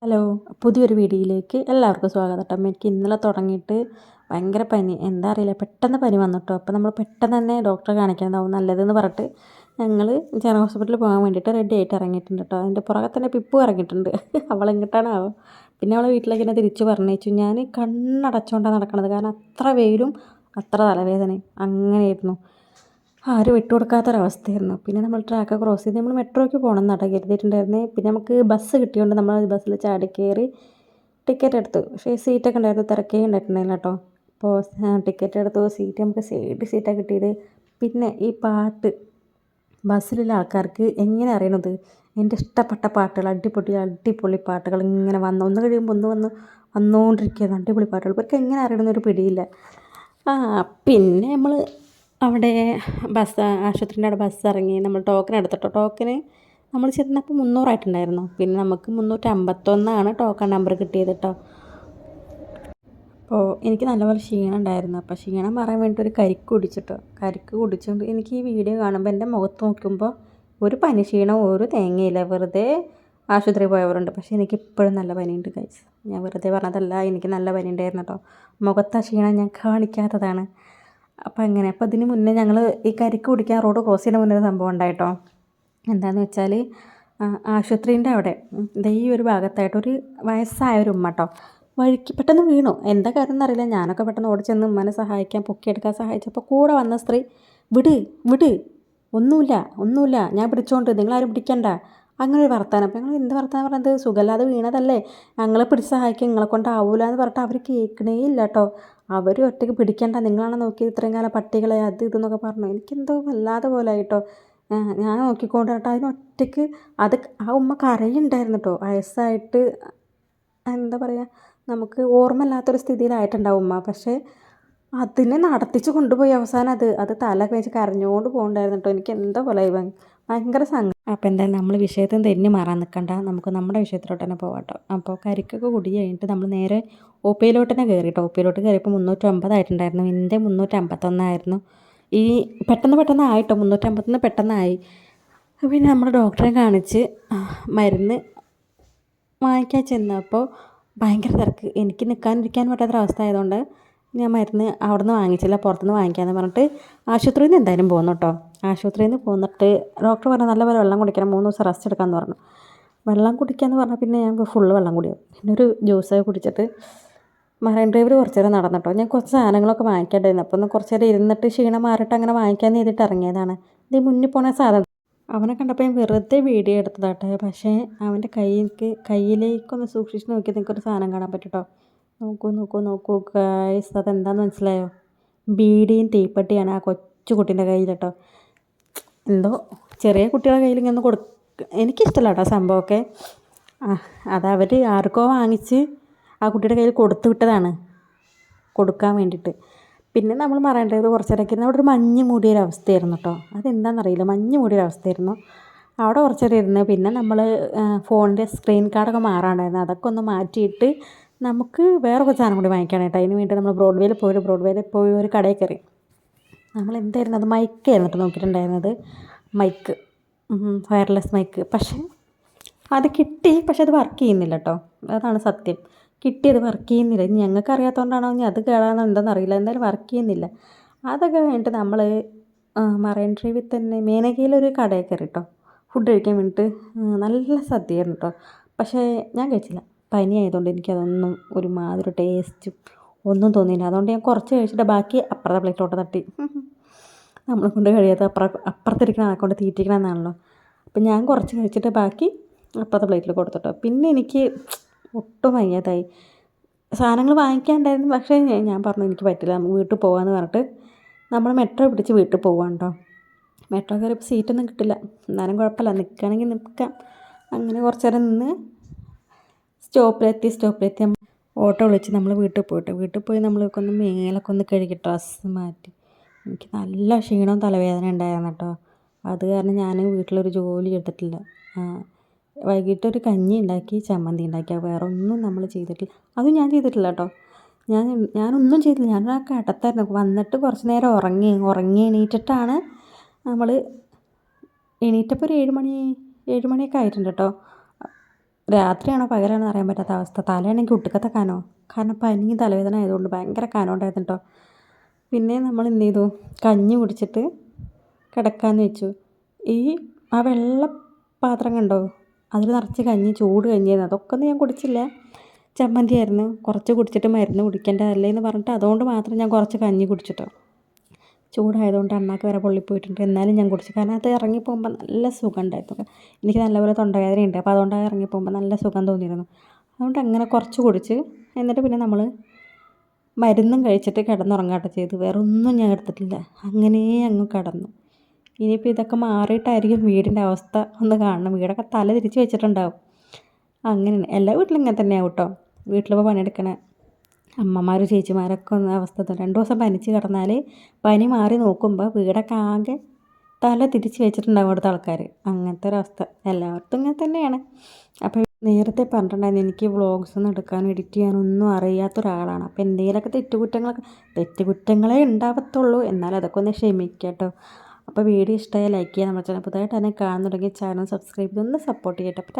Hello, പുതിയൊരു വീഡിയോയിലേക്ക് എല്ലാവർക്കും സ്വാഗതം കേട്ടോ. എനിക്ക് ഇന്നലെ തുടങ്ങിയിട്ട് ഭയങ്കര പനി, എന്താ അറിയില്ല, പെട്ടെന്ന് പനി വന്നു കേട്ടോ. അപ്പോൾ നമ്മൾ പെട്ടെന്ന് തന്നെ ഡോക്ടറെ കാണിക്കാനാവും നല്ലതെന്ന് പറഞ്ഞിട്ട് ഞങ്ങൾ ജനറൽ ഹോസ്പിറ്റലിൽ പോകാൻ വേണ്ടിയിട്ട് റെഡി ആയിട്ട് ഇറങ്ങിയിട്ടുണ്ട് കേട്ടോ. അതിൻ്റെ പുറകെ തന്നെ പിപ്പു ഇറങ്ങിയിട്ടുണ്ട്. അവളെങ്ങോട്ടാണാവോ. പിന്നെ അവളെ വീട്ടിലേക്ക് തന്നെ തിരിച്ച് പറഞ്ഞേച്ചു. ഞാൻ കണ്ണടച്ചുകൊണ്ടാണ് നടക്കണത്, കാരണം അത്ര വെയിലും അത്ര തലവേദനയും അങ്ങനെയായിരുന്നു. ആരും വിട്ടുകൊടുക്കാത്തൊരവസ്ഥയായിരുന്നു. പിന്നെ നമ്മൾ ട്രാക്ക് ക്രോസ് ചെയ്ത് നമ്മൾ മെട്രോയ്ക്ക് പോകണം എന്നാണ് കരുതിയിട്ടുണ്ടായിരുന്നത്. പിന്നെ നമുക്ക് ബസ് കിട്ടിയതുകൊണ്ട് നമ്മൾ ബസ്സിൽ ചാടി കയറി ടിക്കറ്റ് എടുത്തു. പക്ഷേ സീറ്റൊക്കെ ഉണ്ടായിരുന്നു, തിരക്കേ ഉണ്ടായിട്ടുണ്ടായില്ല കേട്ടോ. അപ്പോൾ ടിക്കറ്റ് എടുത്തു, സീറ്റ് നമുക്ക് സൈഡ് സീറ്റാണ് കിട്ടിയത്. പിന്നെ ഈ പാട്ട് ബസ്സിലുള്ള ആൾക്കാർക്ക് എങ്ങനെ അറിയണത്, എൻ്റെ ഇഷ്ടപ്പെട്ട പാട്ടുകൾ, അടിപൊളി അടിപൊളി പാട്ടുകൾ ഇങ്ങനെ ഒന്ന് കഴിയുമ്പോൾ ഒന്ന് വന്നുകൊണ്ടിരിക്കുകയാണ്, അടിപൊളി പാട്ടുകൾ. ഇവർക്ക് എങ്ങനെ അറിയണമെന്നൊരു പിടിയില്ല. പിന്നെ നമ്മൾ അവിടെ ആശുപത്രിൻ്റെ അവിടെ ബസ് ഇറങ്ങി നമ്മൾ ടോക്കൺ എടുത്തിട്ടോ. ടോക്കന് നമ്മൾ ചെന്നപ്പോൾ 300 ആയിട്ടുണ്ടായിരുന്നു. പിന്നെ നമുക്ക് 351 ടോക്കൺ നമ്പർ കിട്ടിയത് കേട്ടോ. അപ്പോൾ എനിക്ക് നല്ലപോലെ ക്ഷീണം ഉണ്ടായിരുന്നു. അപ്പോൾ ക്ഷീണം മാറാൻ വേണ്ടിയിട്ട് ഒരു കരിക്ക് കുടിച്ചിട്ടോ. കരിക്ക് കുടിച്ചുകൊണ്ട് എനിക്ക് ഈ വീഡിയോ കാണുമ്പോൾ എൻ്റെ മുഖത്ത് നോക്കുമ്പോൾ ഒരു പനി ക്ഷീണം ഒരു തേങ്ങയില്ല. വെറുതെ ആശുപത്രി പോയവരുണ്ട്. പക്ഷേ എനിക്കിപ്പോഴും നല്ല പനിയുണ്ട് ഗൈസ്. ഞാൻ വെറുതെ പറഞ്ഞതല്ല, എനിക്ക് നല്ല പനി ഉണ്ടായിരുന്നു കേട്ടോ. മുഖത്തെ ക്ഷീണം ഞാൻ കാണിക്കാത്തതാണ്. അപ്പോൾ അപ്പോൾ ഇതിന് മുന്നേ ഞങ്ങൾ ഈ കരിക്ക് കുടിക്കാൻ റോഡ് ക്രോസ് ചെയ്യുന്ന മുന്നേ ഒരു സംഭവം ഉണ്ടായിട്ടോ. എന്താണെന്ന് വെച്ചാൽ ആശുപത്രീൻ്റെ അവിടെ ഈ ഒരു ഭാഗത്തായിട്ടൊരു വയസ്സായൊരു ഉമ്മ കേട്ടോ വഴിക്ക് പെട്ടെന്ന് വീണു. എന്താ കാര്യം എന്നറിയില്ല. ഞാനൊക്കെ പെട്ടെന്ന് ഓടിച്ചെന്ന് ഉമ്മനെ സഹായിക്കാൻ, പൊക്കിയെടുക്കാൻ സഹായിച്ചപ്പോൾ കൂടെ വന്ന സ്ത്രീ വിട് വിട്, ഒന്നുമില്ല ഞാൻ പിടിച്ചോണ്ട്, നിങ്ങളാരും പിടിക്കണ്ട, അങ്ങനെ ഒരു വർത്താനം. അപ്പോൾ ഞങ്ങൾ എന്ത് വർത്താനം പറഞ്ഞത്, സുഖമില്ലാതെ വീണതല്ലേ, ഞങ്ങളെ പിടിച്ച് സഹായിക്കാൻ നിങ്ങളെ കൊണ്ടാവൂല എന്ന് പറഞ്ഞിട്ട് അവർ കേൾക്കണേ ഇല്ല കേട്ടോ. അവർ ഒറ്റയ്ക്ക് പിടിക്കണ്ട, നിങ്ങളാണ് നോക്കി ഇത്രയും കാലം പട്ടികളെ അത് ഇതെന്നൊക്കെ പറഞ്ഞു. എനിക്കെന്തോ വല്ലാതെ പോലെ ആയിട്ടോ. ഞാൻ നോക്കിക്കൊണ്ട് കേട്ടോ അതിനൊറ്റയ്ക്ക് അത് ആ ഉമ്മ കരയുണ്ടായിരുന്നു കേട്ടോ. വയസ്സായിട്ട് എന്താ പറയുക, നമുക്ക് ഓർമ്മയില്ലാത്തൊരു സ്ഥിതിയിലായിട്ടുണ്ടാവും ഉമ്മ. പക്ഷേ അതിനെ നടത്തിച്ച് കൊണ്ടുപോയി അവസാനം അത് തല വെച്ച് കരഞ്ഞുകൊണ്ട് പോകുന്നുണ്ടായിരുന്നു കേട്ടോ. എനിക്ക് എന്താ പോലെ ഭയങ്കര സങ്കടം. അപ്പോൾ എന്തായാലും നമ്മൾ വിഷയത്തിൽ തെന്നി മാറാൻ നിൽക്കണ്ട, നമുക്ക് നമ്മുടെ വിഷയത്തിലോട്ട് തന്നെ പോകാം കേട്ടോ. അപ്പോൾ കരിക്കൊക്കെ കുടി കഴിഞ്ഞിട്ട് നമ്മൾ നേരെ ഒ പിയിലോട്ട് തന്നെ കയറി കേട്ടോ. ഒ പിയിലോട്ട് കയറിയപ്പോൾ 350 ആയിട്ടുണ്ടായിരുന്നു. എൻ്റെ 351 ഈ പെട്ടെന്ന് ആയിട്ടോ, 351 പെട്ടെന്നായി. പിന്നെ നമ്മൾ ഡോക്ടറെ കാണിച്ച് മരുന്ന് വാങ്ങിക്കാൻ ചെന്നപ്പോൾ ഭയങ്കര തിരക്ക്. എനിക്ക് നിൽക്കാനിരിക്കാൻ പറ്റാത്തൊരവസ്ഥ ആയതുകൊണ്ട് ഞാൻ മരുന്ന് അവിടെ നിന്ന് വാങ്ങിച്ചില്ല, പുറത്തുനിന്ന് വാങ്ങിക്കാമെന്ന് പറഞ്ഞിട്ട് ആശുപത്രിയിൽ നിന്ന് എന്തായാലും പോകുന്നു കേട്ടോ. ആശുപത്രിയിൽ നിന്ന് പോന്നിട്ട് ഡോക്ടർ പറഞ്ഞു നല്ലപോലെ വെള്ളം കുടിക്കണം, 3 ദിവസം റെസ്റ്റ് എടുക്കാമെന്ന് പറഞ്ഞു. വെള്ളം കുടിക്കാമെന്ന് പറഞ്ഞാൽ പിന്നെ ഞാൻ ഫുള്ള് വെള്ളം കുടിക്കും. പിന്നെ ഒരു ജ്യൂസൊക്കെ കുടിച്ചിട്ട് മറൈൻ ഡ്രൈവിൽ കുറച്ച് നേരം നടന്നിട്ടോ. ഞാൻ കുറച്ച് സാധനങ്ങളൊക്കെ വാങ്ങിക്കേണ്ടായിരുന്നു. അപ്പോൾ ഒന്ന് കുറച്ച് നേരം ഇരുന്നിട്ട് ക്ഷീണം മാറിയിട്ട് അങ്ങനെ വാങ്ങിക്കാമെന്ന് ചെയ്തിട്ട് ഇറങ്ങിയതാണ്. ഇത് മുന്നിൽ പോണ സാധനം അവനെ കണ്ടപ്പോൾ ഞാൻ വെറുതെ വീഡിയോ എടുത്തതാട്ടെ. പക്ഷേ അവൻ്റെ കയ്യിലേക്കൊന്ന് സൂക്ഷിച്ച് നോക്കിയാൽ നിങ്ങൾക്കൊരു സാധനം കാണാൻ പറ്റും കേട്ടോ. നോക്കൂ ഗൈസ്, അതെന്താണെന്ന് മനസ്സിലായോ? ബീഡിയും തീപ്പെട്ടിയാണ് ആ കൊച്ചു കുട്ടീൻ്റെ കയ്യിൽ കേട്ടോ. എന്തോ ചെറിയ കുട്ടികളുടെ കയ്യിൽ ഇങ്ങനെ എനിക്കിഷ്ടമല്ല കേട്ടോ സംഭവമൊക്കെ. അതവർ ആർക്കോ വാങ്ങിച്ച് ആ കുട്ടിയുടെ കയ്യിൽ കൊടുത്തു വിട്ടതാണ്, കൊടുക്കാൻ വേണ്ടിയിട്ട്. പിന്നെ നമ്മൾ പറയേണ്ടത് കുറച്ച് നേരമൊക്കെ ഇരുന്ന് അവിടെ ഒരു മഞ്ഞ് മൂടിയൊരവസ്ഥയായിരുന്നു കേട്ടോ. അതെന്താണെന്നറിയില്ല, മഞ്ഞ് മൂടിയൊരവസ്ഥയായിരുന്നു അവിടെ കുറച്ച് നേരം ഇരുന്ന്. പിന്നെ നമ്മൾ ഫോണിൻ്റെ സ്ക്രീൻ കാർഡൊക്കെ മാറാണ്ടായിരുന്നു, അതൊക്കെ ഒന്ന് മാറ്റിയിട്ട് നമുക്ക് വേറെ കുറച്ച് സാധനം കൂടി വാങ്ങിക്കാനായിട്ട്. അതിന് വേണ്ടി നമ്മൾ ബ്രോഡ്വേയിൽ പോയി ഒരു കടയിൽ കയറി. നമ്മൾ എന്തായിരുന്നു, അത് മൈക്കായിരുന്നു കേട്ടോ നോക്കിയിട്ടുണ്ടായിരുന്നത്, മൈക്ക്, വയർലെസ് മൈക്ക്. പക്ഷേ അത് കിട്ടി, പക്ഷെ അത് വർക്ക് ചെയ്യുന്നില്ല കേട്ടോ. അതാണ് സത്യം. കിട്ടിയത് വർക്ക് ചെയ്യുന്നില്ല. ഇനി ഞങ്ങൾക്ക് അറിയാത്തതുകൊണ്ടാണോ ഇനി അത് കേടാണെന്ന് എന്താണെന്ന് അറിയില്ല, എന്തായാലും വർക്ക് ചെയ്യുന്നില്ല. അതൊക്കെ കഴിഞ്ഞിട്ട് നമ്മൾ മറൈൻ ഡ്രൈവിൽ തന്നെ മേനകയിലൊരു കടയിൽ കയറി കേട്ടോ, ഫുഡ് കഴിക്കാൻ വേണ്ടിയിട്ട്. നല്ല സദ്യയായിരുന്നു കേട്ടോ. പക്ഷേ ഞാൻ കഴിച്ചില്ല, പനി ആയതുകൊണ്ട് എനിക്കതൊന്നും ഒരുമാതിരി ടേസ്റ്റും ഒന്നും തോന്നിയില്ല. അതുകൊണ്ട് ഞാൻ കുറച്ച് കഴിച്ചിട്ട് ബാക്കി അപ്പുറത്തെ പ്ലേറ്റിലോട്ട് തട്ടി. നമ്മളെ കൊണ്ട് കഴിയാത്ത അപ്പുറത്തിരിക്കണം, ആളെ കൊണ്ട് തീറ്റിക്കണം എന്നാണല്ലോ. അപ്പം ഞാൻ കുറച്ച് കഴിച്ചിട്ട് ബാക്കി അപ്പുറത്തെ പ്ലേറ്റിൽ കൊടുത്തിട്ടോ. പിന്നെ എനിക്ക് ഒട്ടും വയ്യാതായി. സാധനങ്ങൾ വാങ്ങിക്കാനുണ്ടായിരുന്നു, പക്ഷേ ഞാൻ പറഞ്ഞു എനിക്ക് പറ്റില്ല, നമുക്ക് വീട്ടിൽ പോകാമെന്ന് പറഞ്ഞിട്ട് നമ്മൾ മെട്രോ പിടിച്ച് വീട്ടിൽ പോകാൻ കേട്ടോ. മെട്രോ കയറിയപ്പോൾ സീറ്റൊന്നും കിട്ടില്ല, എന്നാലും കുഴപ്പമില്ല, നിൽക്കുകയാണെങ്കിൽ നിൽക്കാം. അങ്ങനെ കുറച്ച് നേരം നിന്ന് സ്റ്റോപ്പിലെത്തി ഓട്ടോ വിളിച്ച് നമ്മൾ വീട്ടിൽ പോയി നമ്മളൊക്കെ ഒന്ന് മേലൊക്കെ ഒന്ന് കഴുകി ഡ്രസ്സ് മാറ്റി. എനിക്ക് നല്ല ക്ഷീണവും തലവേദന ഉണ്ടായിരുന്നു കേട്ടോ. അത് കാരണം ഞാൻ വീട്ടിലൊരു ജോലി എടുത്തിട്ടില്ല. വൈകിട്ടൊരു കഞ്ഞി ഉണ്ടാക്കി, ചമ്മന്തി ഉണ്ടാക്കി, വേറെ ഒന്നും നമ്മൾ ചെയ്തിട്ടില്ല. അതും ഞാൻ ചെയ്തിട്ടില്ല കേട്ടോ. ഞാനൊന്നും ചെയ്തില്ല. ഞാനൊരു കിടത്തായിരുന്നു. വന്നിട്ട് കുറച്ച് നേരം ഉറങ്ങി എണീറ്റിട്ടാണ് നമ്മൾ എണീറ്റപ്പോൾ ഒരു 7 മണിയൊക്കെ ആയിട്ടുണ്ട് കേട്ടോ. രാത്രിയാണോ പകലാണോ അറിയാൻ പറ്റാത്ത അവസ്ഥ. തലയാണെങ്കിൽ ഒട്ടുക്കത്തെ കനോ. കാരണം പനിയും തലവേദന ആയതുകൊണ്ട് ഭയങ്കര കനം ഉണ്ടായിരുന്നു കേട്ടോ. പിന്നെ നമ്മൾ എന്ത് ചെയ്തു, കഞ്ഞി കുടിച്ചിട്ട് കിടക്കാമെന്ന് വെച്ചു. ആ വെള്ള പാത്രം കണ്ടോ, അതിൽ നിറച്ച് കഞ്ഞി, ചൂട് കഞ്ഞിയായിരുന്നു. അതൊക്കെ ഒന്നും ഞാൻ കുടിച്ചില്ല. ചമ്മന്തിയായിരുന്നു. കുറച്ച് കുടിച്ചിട്ട് മരുന്ന് കുടിക്കേണ്ടതല്ലേ എന്ന് പറഞ്ഞിട്ട് അതുകൊണ്ട് മാത്രം ഞാൻ കുറച്ച് കഞ്ഞി കുടിച്ചിട്ടോ. ചൂടായതുകൊണ്ട് അണ്ണാക്ക് വരെ പൊള്ളിപ്പോയിട്ടുണ്ട്. എന്നാലും ഞാൻ കുടിച്ചു. കാരണം അത് ഇറങ്ങിപ്പോകുമ്പോൾ നല്ല സുഖം ഉണ്ടായിരുന്നു. എനിക്ക് നല്ലപോലെ തൊണ്ടവേദനയുണ്ട്. അപ്പോൾ അതുകൊണ്ട് ഇറങ്ങിപ്പോകുമ്പോൾ നല്ല സുഖം തോന്നിയിരുന്നു. അതുകൊണ്ട് അങ്ങനെ കുറച്ച് കുടിച്ച് എന്നിട്ട് പിന്നെ നമ്മൾ മരുന്നും കഴിച്ചിട്ട് കിടന്നുറങ്ങാട്ടോ ചെയ്തു. വേറെ ഒന്നും ഞാൻ എടുത്തിട്ടില്ല. അങ്ങനെ അങ്ങ് കിടന്നു. ഇനിയിപ്പോൾ ഇതൊക്കെ മാറിയിട്ടായിരിക്കും വീടിൻ്റെ അവസ്ഥ ഒന്ന് കാണണം. വീടൊക്കെ തല തിരിച്ച് വെച്ചിട്ടുണ്ടാവും. അങ്ങനെയാണ്. എല്ലാ വീട്ടിലും ഇങ്ങനെ തന്നെയാവും കേട്ടോ. വീട്ടിലിപ്പോൾ പണിയെടുക്കണ അമ്മമാരും ചേച്ചിമാരൊക്കെ ഒന്ന് അവസ്ഥ 2 ദിവസം പനിച്ച് കിടന്നാൽ പനി മാറി നോക്കുമ്പോൾ വീടൊക്കെ ആകെ തല തിരിച്ച് വെച്ചിട്ടുണ്ടാവും അവിടുത്തെ ആൾക്കാർ. അങ്ങനത്തെ ഒരവസ്ഥ എല്ലായിടത്തും ഇങ്ങനെ തന്നെയാണ്. അപ്പോൾ നേരത്തെ പറഞ്ഞിട്ടുണ്ടായിരുന്നു എനിക്ക് വ്ളോഗ്സൊന്നും എടുക്കാനും എഡിറ്റ് ചെയ്യാനൊന്നും അറിയാത്തൊരാളാണ്. അപ്പോൾ എന്തെങ്കിലുമൊക്കെ തെറ്റുകുറ്റങ്ങളെ ഉണ്ടാവത്തുള്ളൂ. എന്നാൽ അതൊക്കെ ഒന്ന് ക്ഷമിക്കുക കേട്ടോ. അപ്പോൾ വീഡിയോ ഇഷ്ടമായി ലൈക്ക് ചെയ്യാൻ നമ്മുടെ ചാനൽ പുതുതായിട്ട് തന്നെ കാണുന്നുണ്ടെങ്കിൽ ചാനൽ സബ്സ്ക്രൈബ് ചെയ്തൊന്ന് സപ്പോർട്ട് ചെയ്യട്ടെ. അപ്പോൾ